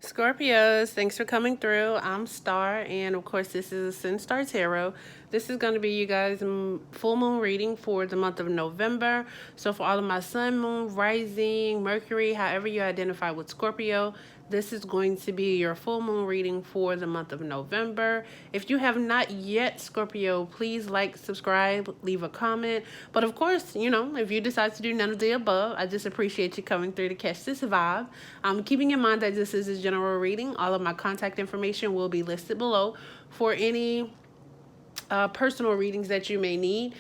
Scorpios, thanks for coming through. I'm Star, and of course, this is AscendStar Tarot. This is going to be you guys' full moon reading for the month of November. So, for all of my sun, moon, rising, Mercury, however you identify with Scorpio, this is going to be your full moon reading for the month of November. If you have not yet, Scorpio, please like, subscribe, leave a comment. But of course, if you decide to do none of the above, I just appreciate you coming through to catch this vibe. Keeping in mind that this is a general reading, all of my contact information will be listed below for any personal readings that you may need.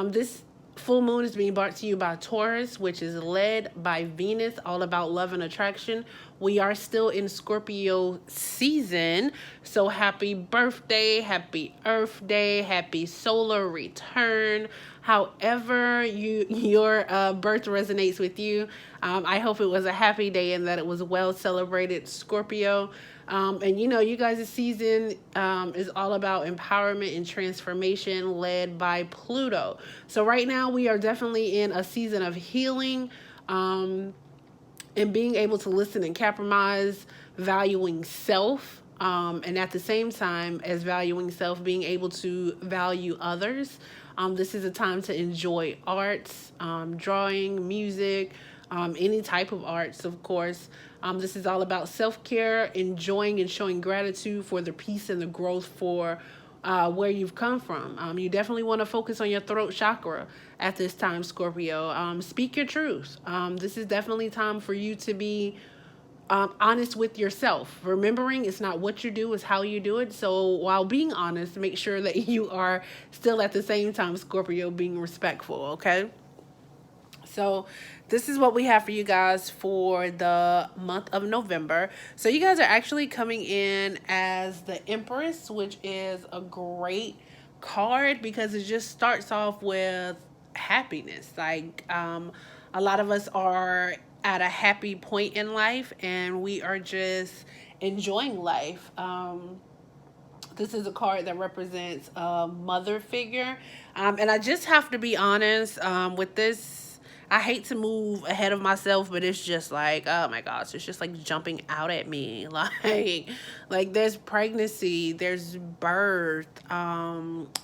This full moon is being brought to you by Taurus, which is led by Venus, all about love and attraction. We are still in Scorpio season, so happy birthday, happy Earth Day, happy solar return. However your birth resonates with you, I hope it was a happy day and that it was well celebrated, Scorpio. And you guys' season is all about empowerment and transformation led by Pluto. So right now we are definitely in a season of healing, and being able to listen and compromise, valuing self. And at the same time as valuing self, being able to value others. This is a time to enjoy arts, drawing, music, any type of arts, of course. This is all about self-care, enjoying and showing gratitude for the peace and the growth for where you've come from. You definitely want to focus on your throat chakra at this time, Scorpio. Speak your truth. This is definitely time for you to be honest with yourself. Remembering it's not what you do, it's how you do it. So while being honest, make sure that you are still at the same time, Scorpio, being respectful, okay? So this is what we have for you guys for the month of November. So you guys are actually coming in as the Empress, which is a great card because it just starts off with happiness. Like a lot of us are at a happy point in life and we are just enjoying life. This is a card that represents a mother figure. And I just have to be honest with this. I hate to move ahead of myself, but it's just like, oh my gosh, it's just like jumping out at me. Like there's pregnancy, there's birth,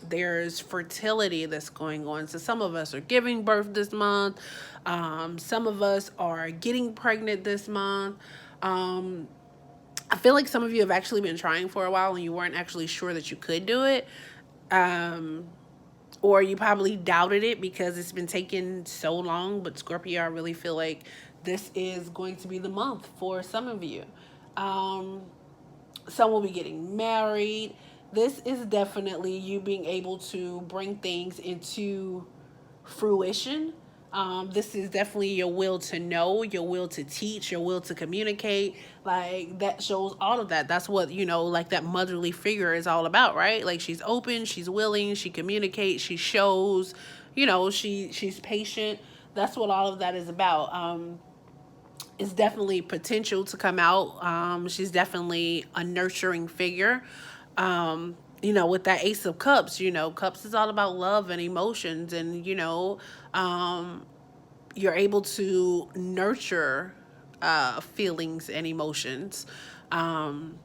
there's fertility that's going on. So some of us are giving birth this month. Some of us are getting pregnant this month. I feel like some of you have actually been trying for a while and you weren't actually sure that you could do it. Or you probably doubted it because it's been taking so long. But Scorpio, I really feel like this is going to be the month for some of you. Some will be getting married. This is definitely you being able to bring things into fruition. This is definitely your will to know, your will to teach, your will to communicate. Like that shows all of that. That's what, like that motherly figure is all about, right? Like she's open, she's willing, she communicates, she shows, she's patient. That's what all of that is about. It's definitely potential to come out. She's definitely a nurturing figure. With that Ace of Cups, Cups is all about love and emotions, and you're able to nurture feelings and emotions. And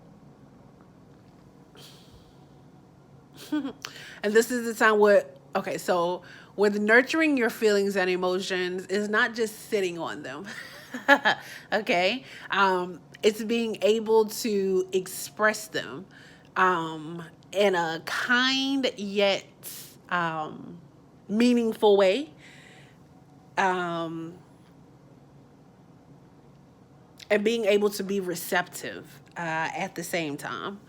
this is the time where, okay, so with nurturing your feelings and emotions is not just sitting on them. Okay. It's being able to express them in a kind yet meaningful way. And being able to be receptive at the same time.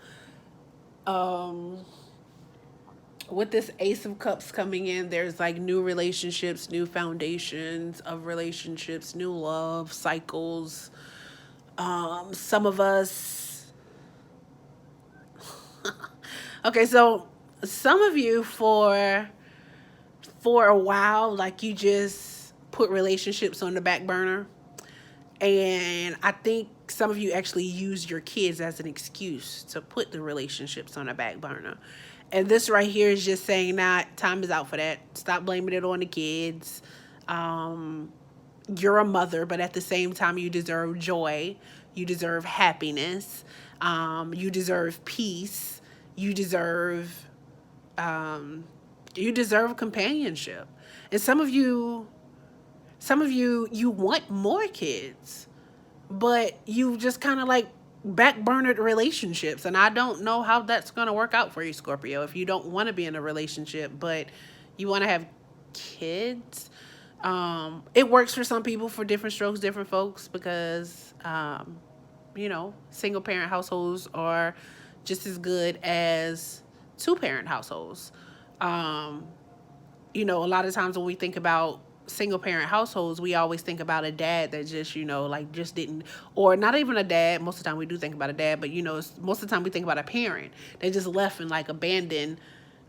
With this Ace of Cups coming in, there's like new relationships, new foundations of relationships, new love cycles. Some of us. Okay, so some of you for a while, like you just put relationships on the back burner. And I think some of you actually use your kids as an excuse to put the relationships on the back burner. And this right here is just saying that time is out for that. Stop blaming it on the kids. You're a mother, but at the same time, you deserve joy. You deserve happiness. You deserve peace. You deserve companionship. And some of you you want more kids, but you just kind of like backburnered relationships, and I don't know how that's going to work out for you, Scorpio. If you don't want to be in a relationship but you want to have kids, it works for some people, for different strokes, different folks, because single parent households are just as good as two parent households. um a lot of times when we think about single parent households, we always think about a dad that just, like just didn't, or not even a dad. Most of the time we do think about a dad, but most of the time we think about a parent that just left and like abandoned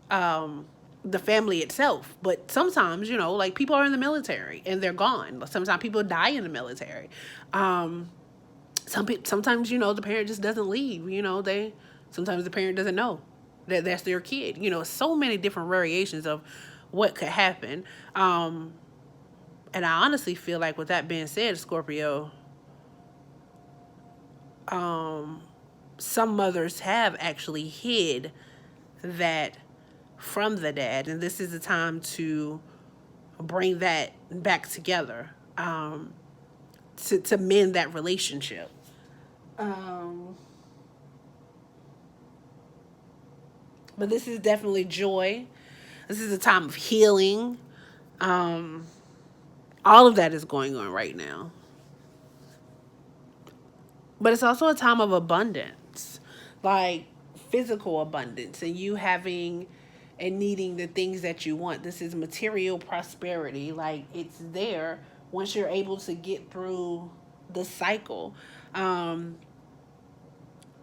the family itself. But sometimes, like people are in the military and they're gone. Sometimes people die in the military. Sometimes, the parent just doesn't leave. Sometimes the parent doesn't know that that's their kid. So many different variations of what could happen. And I honestly feel like, with that being said, Scorpio, some mothers have actually hid that from the dad, and this is the time to bring that back together, to mend that relationship. But this is definitely joy. This is a time of healing. All of that is going on right now. But it's also a time of abundance, like physical abundance, and you having and needing the things that you want. This is material prosperity. Like, it's there once you're able to get through the cycle.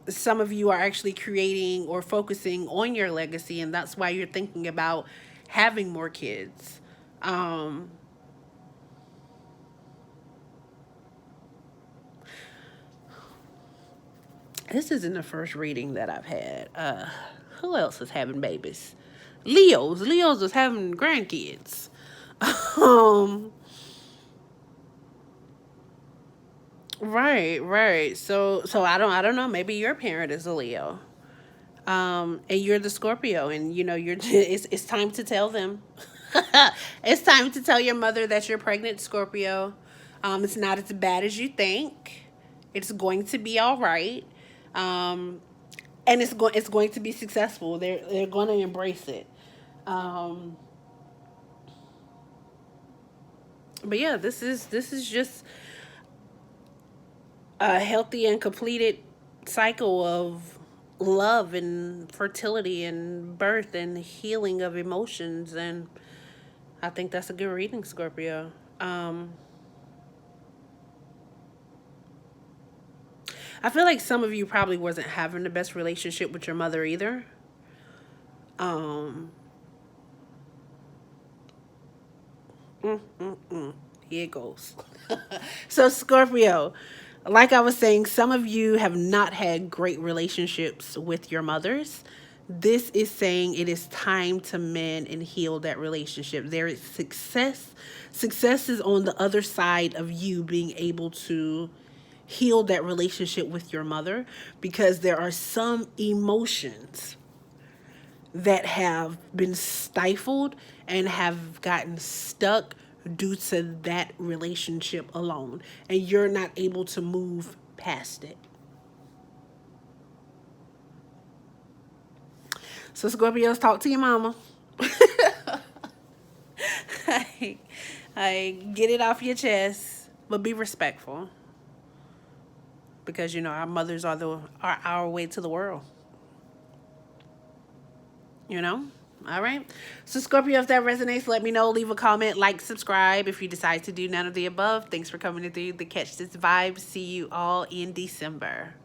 Some of you are actually creating or focusing on your legacy, and that's why you're thinking about having more kids. This isn't the first reading that I've had. Who else is having babies? Leos is having grandkids. Right. So I don't know. Maybe your parent is a Leo, and you're the Scorpio, and you're. It's time to tell them. It's time to tell your mother that you're pregnant, Scorpio. It's not as bad as you think. It's going to be all right. And it's going to be successful. They're going to embrace it. But yeah, this is just a healthy and completed cycle of love and fertility and birth and healing of emotions, and I think that's a good reading, Scorpio. I feel like some of you probably wasn't having the best relationship with your mother either. Um, Here it goes. So, Scorpio, like I was saying, some of you have not had great relationships with your mothers. This is saying it is time to mend and heal that relationship. There is success. Success is on the other side of you being able to heal that relationship with your mother, because there are some emotions that have been stifled and have gotten stuck due to that relationship alone, and you're not able to move past it. So, Scorpios, talk to your mama. I, I get it off your chest, but be respectful, because our mothers are our way to the world. You know. All right. So, Scorpio, if that resonates, let me know. Leave a comment, like, subscribe. If you decide to do none of the above, thanks for coming through the Catch This Vibe. See you all in December.